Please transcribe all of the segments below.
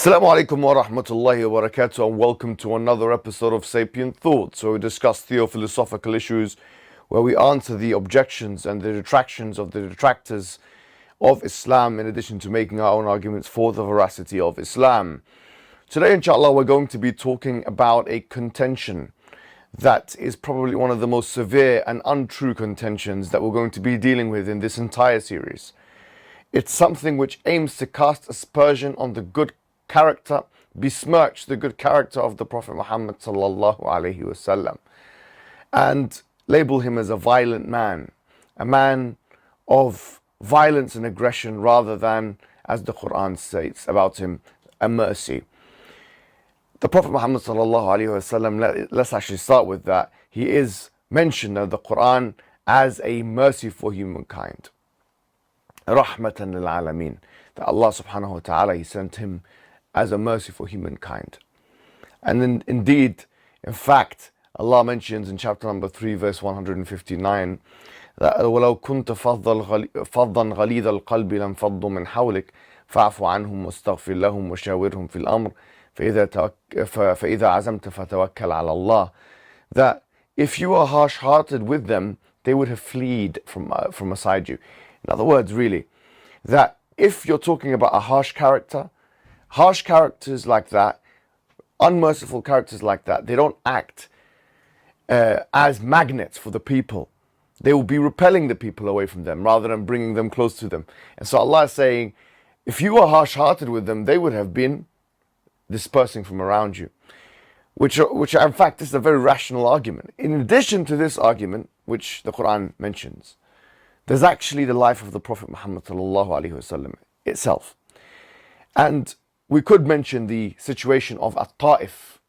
Assalamu alaikum wa rahmatullahi wa barakatuh, and welcome to another episode of Sapient Thoughts, where we discuss theophilosophical issues, where we answer the objections and the detractions of the detractors of Islam, in addition to making our own arguments for the veracity of Islam. Today, inshallah, we're going to be talking about a contention that is probably one of the most severe and untrue contentions that we're going to be dealing with in this entire series. It's something which aims to cast aspersion on the good character, besmirch the good character of the Prophet Muhammad sallallahu alaihi wasallam, and label him as a violent man, a man of violence and aggression, rather than, as the Quran states about him, a mercy. The Prophet Muhammad sallallahu alaihi wasallam, let's actually start with that. He is mentioned in the Quran as a mercy for humankind, rahmatan lil alameen, that Allah subhanahu wa ta'ala, He sent him as a mercy for humankind. And then indeed, in fact, Allah mentions in chapter number 3, verse 159, that وَلَوْ كُنْتَ فَضًّا غَلِيظَ الْقَلْبِ لَانْفَضُّوا مِنْ حَوْلِكَ فَاعْفُ عَنْهُمْ وَاسْتَغْفِرْ لَهُمْ وَشَاوِرْهُمْ فِي الْأَمْرِ فَإِذَا عَزَمْتَ فَتَوَكَّلْ عَلَى اللَّهِ. That if you are harsh-hearted with them, they would have fled from aside you. In other words, really, that if you're talking about a harsh characters like that, unmerciful characters like that, they don't act as magnets for the people. They will be repelling the people away from them rather than bringing them close to them. And so Allah is saying, if you are harsh-hearted with them, they would have been dispersing from around you. Which in fact is a very rational argument. In addition to this argument, which the Quran mentions, there's actually the life of the Prophet Muhammad sallallahu alaihi wasallam itself. And we could mention the situation of At-Ta'if,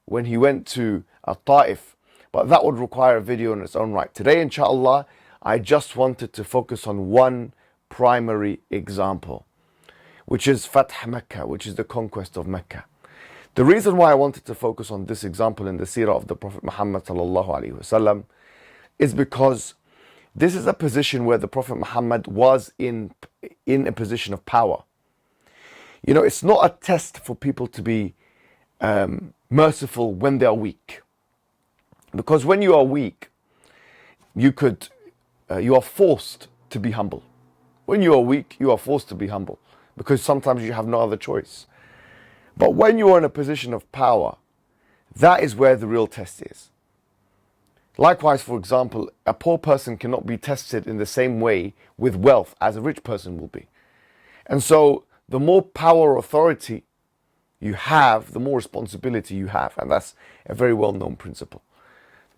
when he went to At-Ta'if, but that would require a video in its own right. Today, inshallah, I just wanted to focus on one primary example, which is Fath Mecca, which is the conquest of Mecca. The reason why I wanted to focus on this example in the seerah of the Prophet Muhammad sallallahu alaihi wasallam is because this is a position where the Prophet Muhammad was in a position of power. You know, it's not a test for people to be merciful when they are weak. Because when you are weak, you are forced to be humble. When you are weak, you are forced to be humble, because sometimes you have no other choice. But when you are in a position of power, that is where the real test is. Likewise, for example, a poor person cannot be tested in the same way with wealth as a rich person will be. And so the more power or authority you have, the more responsibility you have. And that's a very well-known principle.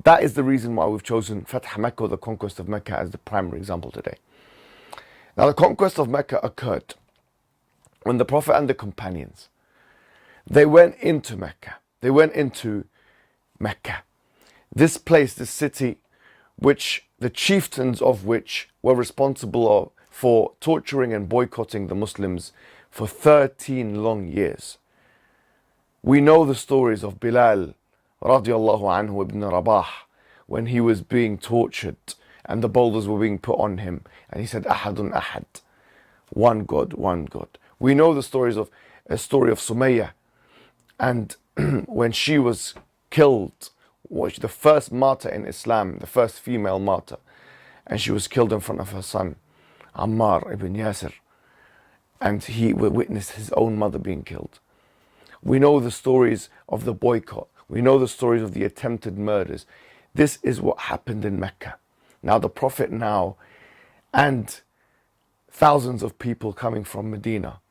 That is the reason why we've chosen Fath Mecca, or the conquest of Mecca, as the primary example today. Now, the conquest of Mecca occurred when the Prophet and the companions, they went into Mecca. They went into Mecca. This place, this city, which the chieftains of which were responsible for torturing and boycotting the Muslims for 13 long years. We know the stories of Bilal radiallahu anhu ibn Rabah, when he was being tortured and the boulders were being put on him, and he said, Ahadun Ahad, one God, one God. We know the story of Sumayyah, and when she was killed, was the first martyr in Islam, the first female martyr, and she was killed in front of her son Ammar ibn Yasir, and he witnessed his own mother being killed. We know the stories of the boycott. We know the stories of the attempted murders. This is what happened in Mecca. Now the Prophet and thousands of people coming from Medina,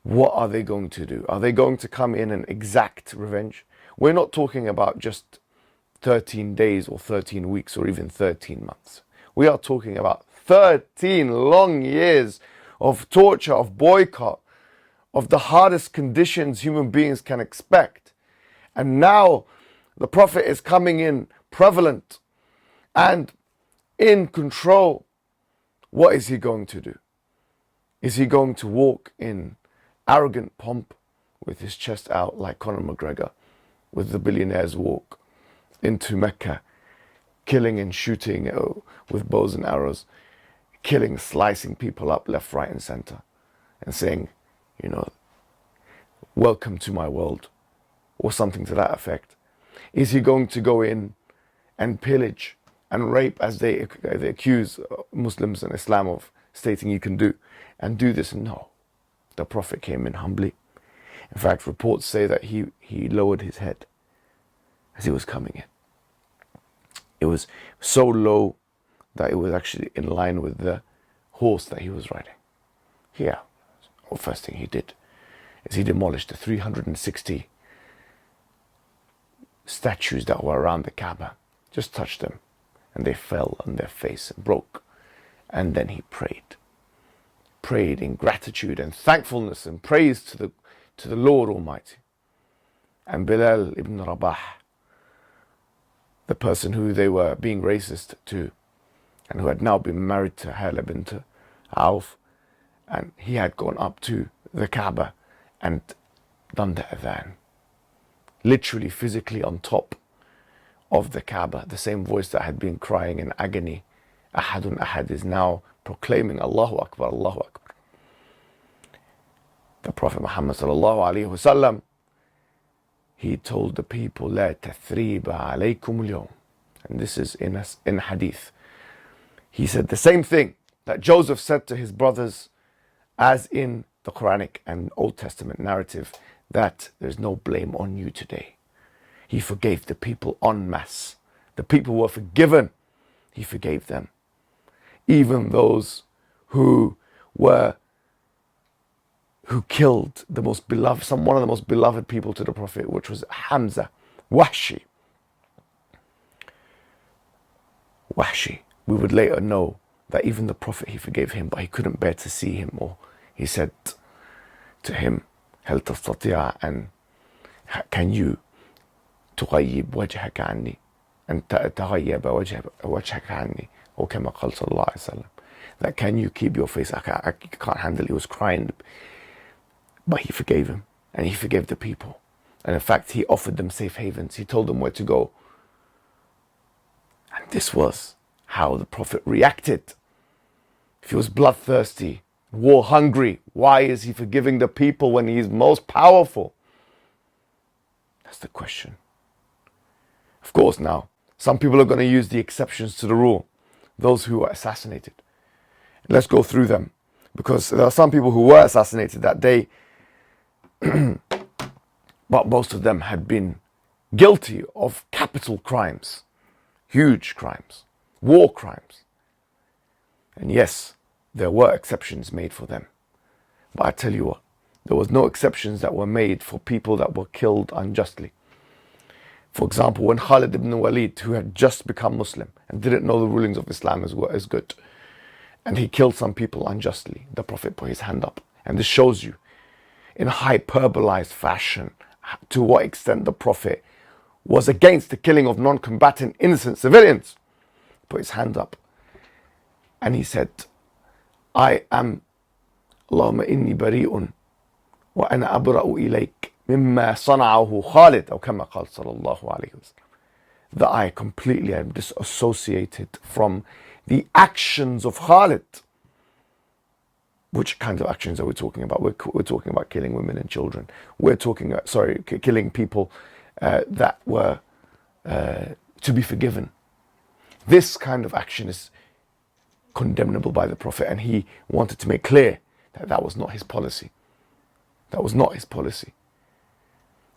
what are they going to do? Are they going to come in and exact revenge? We're not talking about just 13 days or 13 weeks or even 13 months. We are talking about 13 long years of torture, of boycott, of the hardest conditions human beings can expect. And now the Prophet is coming in prevalent and in control. What is he going to do? Is he going to walk in arrogant pomp with his chest out like Conor McGregor, with the billionaires walk into Mecca, killing and shooting with bows and arrows, slicing people up left, right and center, and saying, you know, welcome to my world, or something to that effect? Is he going to go in and pillage and rape, as they accuse Muslims and Islam of stating you can do, and do this? No. The Prophet came in humbly. In fact, reports say that he lowered his head as he was coming in. It was so low that it was actually in line with the horse that he was riding. Yeah. The first thing he did is he demolished the 360 statues that were around the Kaaba. Just touched them, and they fell on their face and broke. And then he prayed in gratitude and thankfulness and praise to the Lord Almighty. And Bilal ibn Rabah, the person who they were being racist to, and who had now been married to Hala bint Auf, and he had gone up to the Kaaba and done the adhan, literally physically on top of the Kaaba. The same voice that had been crying in agony, Ahadun Ahad, is now proclaiming Allahu Akbar, Allahu Akbar. The Prophet Muhammad sallallahu alaihi wasallam, he told the people, La tathriba alaykum al-yawm. And this is in hadith. He said the same thing that Joseph said to his brothers, as in the Quranic and Old Testament narrative, that there's no blame on you today. He forgave the people en masse. The people were forgiven. He forgave them. Even those who killed the most beloved, one of the most beloved people to the Prophet, which was Hamza, Wahshi. We would later know that even the Prophet, he forgave him, but he couldn't bear to see him, or he said to him, هل تستطيع أن can you تغيب وجهك عني أن تغيب وجهك عني أو كما قال صلى الله عليه وسلم, that can you keep your face? I can't handle it. He was crying, but he forgave him, and he forgave the people, and in fact he offered them safe havens. He told them where to go, and this was how the Prophet reacted. If he was bloodthirsty, war hungry, why is he forgiving the people when he is most powerful? That's the question. Of course, now some people are going to use the exceptions to the rule, those who were assassinated. Let's go through them, because there are some people who were assassinated that day, but most of them had been guilty of capital crimes, huge crimes, war crimes. And yes, there were exceptions made for them. But I tell you what, there was no exceptions that were made for people that were killed unjustly. For example, when Khalid ibn Walid, who had just become Muslim and didn't know the rulings of Islam as good, and he killed some people unjustly, the Prophet put his hand up. And this shows you, in a hyperbolized fashion, to what extent the Prophet was against the killing of non-combatant innocent civilians. He put his hand up and he said, I am, Allahumma inni bari'un wa ana abra'u ilayk mimma sana'ahu Khalid, or kama qala sallallahu alayhi wa sallam, that I completely am disassociated from the actions of Khalid. Which kinds of actions are we talking about? We're talking about killing women and children. We're talking, killing people that were to be forgiven. This kind of action is condemnable by the Prophet, and he wanted to make clear that that was not his policy. That was not his policy.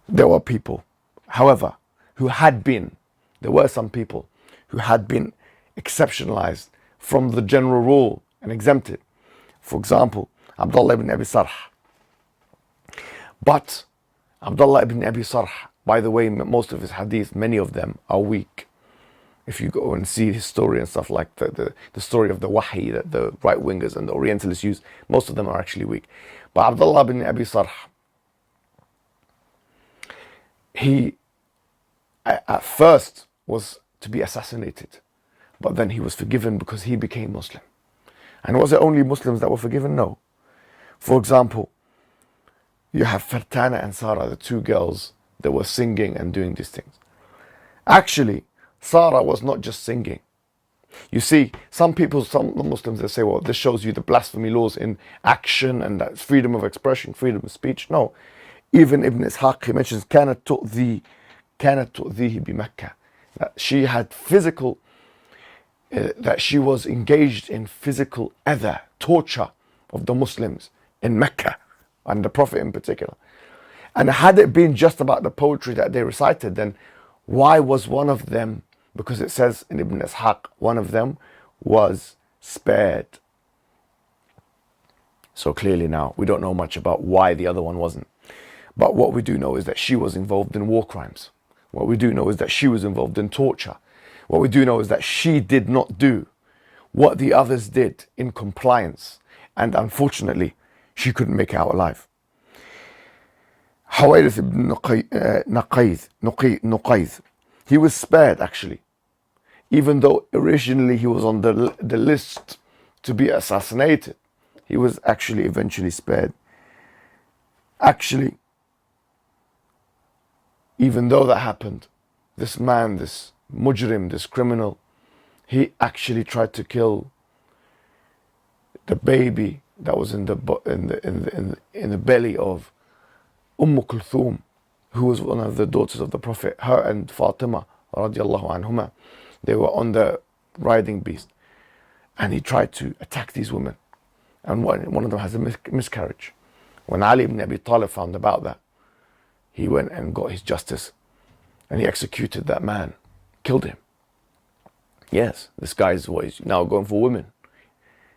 There were people, however, there were some people who had been exceptionalized from the general rule and exempted. For example, Abdullah ibn Abi Sarh. But Abdullah ibn Abi Sarh, by the way, most of his hadith, many of them are weak. If you go and see his story and stuff, like the story of the wahi that the right-wingers and the Orientalists use, most of them are actually weak. But Abdullah ibn Abi Sarh, he at first was to be assassinated, but then he was forgiven because he became Muslim. And was it only Muslims that were forgiven? No. For example, you have Fartana and Sarah, the two girls that were singing and doing these things. Actually, Sarah was not just singing. You see, some Muslims, they say, well, this shows you the blasphemy laws in action and that's freedom of expression, freedom of speech. No, Even Ibn Ishaq, he mentions كانت تؤذيه بمكة, that she had physical, that she was engaged in physical adha, torture of the Muslims in Mecca, and the Prophet in particular. And had it been just about the poetry that they recited, then why was one of them, because it says in Ibn Ishaq, one of them was spared. So clearly now, we don't know much about why the other one wasn't. But what we do know is that she was involved in war crimes. What we do know is that she was involved in torture. What we do know is that she did not do what the others did in compliance. And unfortunately, she couldn't make it out alive. Huwayrith ibn Nuqayth, he was spared actually. Even though originally he was on the list to be assassinated, he was actually eventually spared. Actually, even though that happened, this man, this mujrim, this criminal, he actually tried to kill the baby that was in the belly of Kulthum, who was one of the daughters of the Prophet. Her and Fatima radiallahu anhuma, they were on the riding beast, and he tried to attack these women, and one of them has a miscarriage. When Ali ibn Abi Talib found about that, he went and got his justice, and he executed that man, killed him. Yes, this guy is what he's now going for women,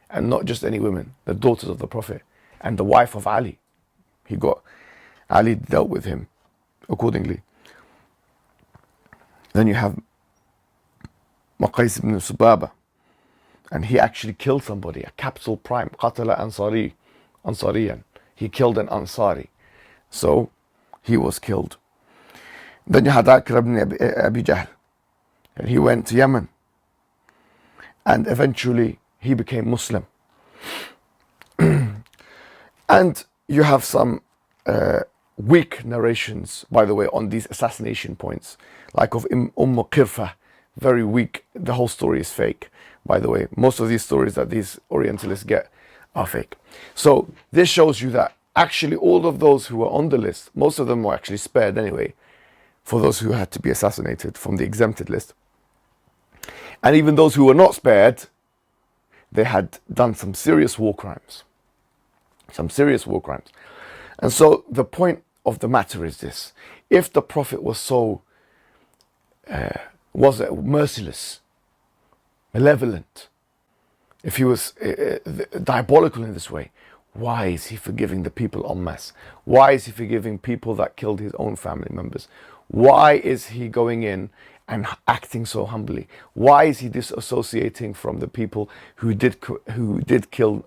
and not just any women, the daughters of the Prophet and the wife of Ali. Ali dealt with him accordingly. Then you have Maqais ibn Subaba, and he actually killed somebody, a capital crime, qatala Ansariyan. He killed an Ansari, so he was killed. Then you had Akra ibn Abi Jahl, and he went to Yemen, and eventually he became Muslim. And you have some weak narrations, by the way, on these assassination points, like of Qirfa, very weak. The whole story is fake, by the way. Most of these stories that these Orientalists get are fake. So this shows you that actually all of those who were on the list, most of them were actually spared anyway, for those who had to be assassinated from the exempted list. And even those who were not spared, they had done some serious war crimes. Some serious war crimes. And so the point of the matter is this: if the Prophet was so merciless, malevolent, if he was diabolical in this way, why is he forgiving the people en masse? Why is he forgiving people that killed his own family members? Why is he going in and acting so humbly? Why is he disassociating from the people who did kill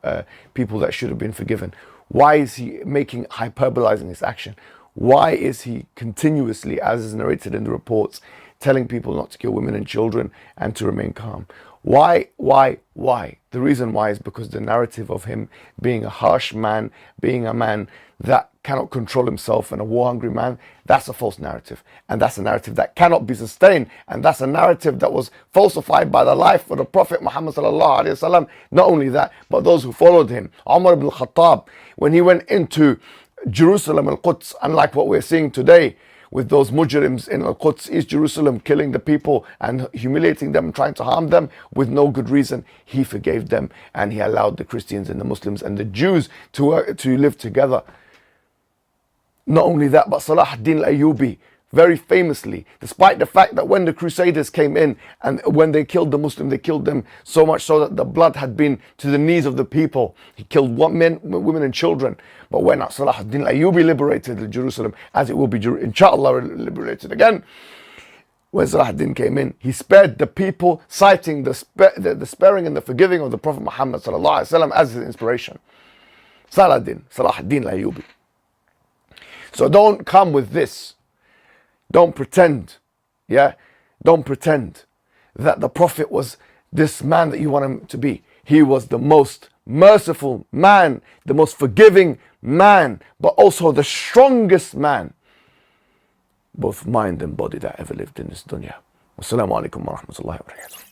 people that should have been forgiven? Why is he hyperbolizing his action? Why is he continuously, as is narrated in the reports, telling people not to kill women and children and to remain calm? Why? The reason why is because the narrative of him being a harsh man, being a man that cannot control himself and a war-hungry man, that's a false narrative. And that's a narrative that cannot be sustained. And that's a narrative that was falsified by the life of the Prophet Muhammad sallallahu alaihi wasallam. Not only that, but those who followed him. Umar ibn Khattab, when he went into Jerusalem, Al-Quds, unlike what we're seeing today, with those mujrims in Al-Quds, East Jerusalem, killing the people and humiliating them, trying to harm them with no good reason, he forgave them, and he allowed the Christians and the Muslims and the Jews to live together. Not only that, but Salah ad-Din al-Ayyubi, very famously, despite the fact that when the Crusaders came in and when they killed the Muslims, they killed them so much so that the blood had been to the knees of the people. He killed men, women and children. But when Salah ad-Din al-Ayyubi liberated Jerusalem, as it will be inshallah liberated again, when Salah ad-Din came in, he spared the people, citing the sparing and the forgiving of the Prophet Muhammad sallallahu alaihi wasallam as his inspiration. Salah ad-Din al-Ayyubi. So don't come with this. Don't pretend, Don't pretend that the Prophet was this man that you want him to be. He was the most merciful man, the most forgiving man, but also the strongest man, both mind and body, that ever lived in this dunya. Wassalamu alaikum wa rahmatullahi wa barakatuh.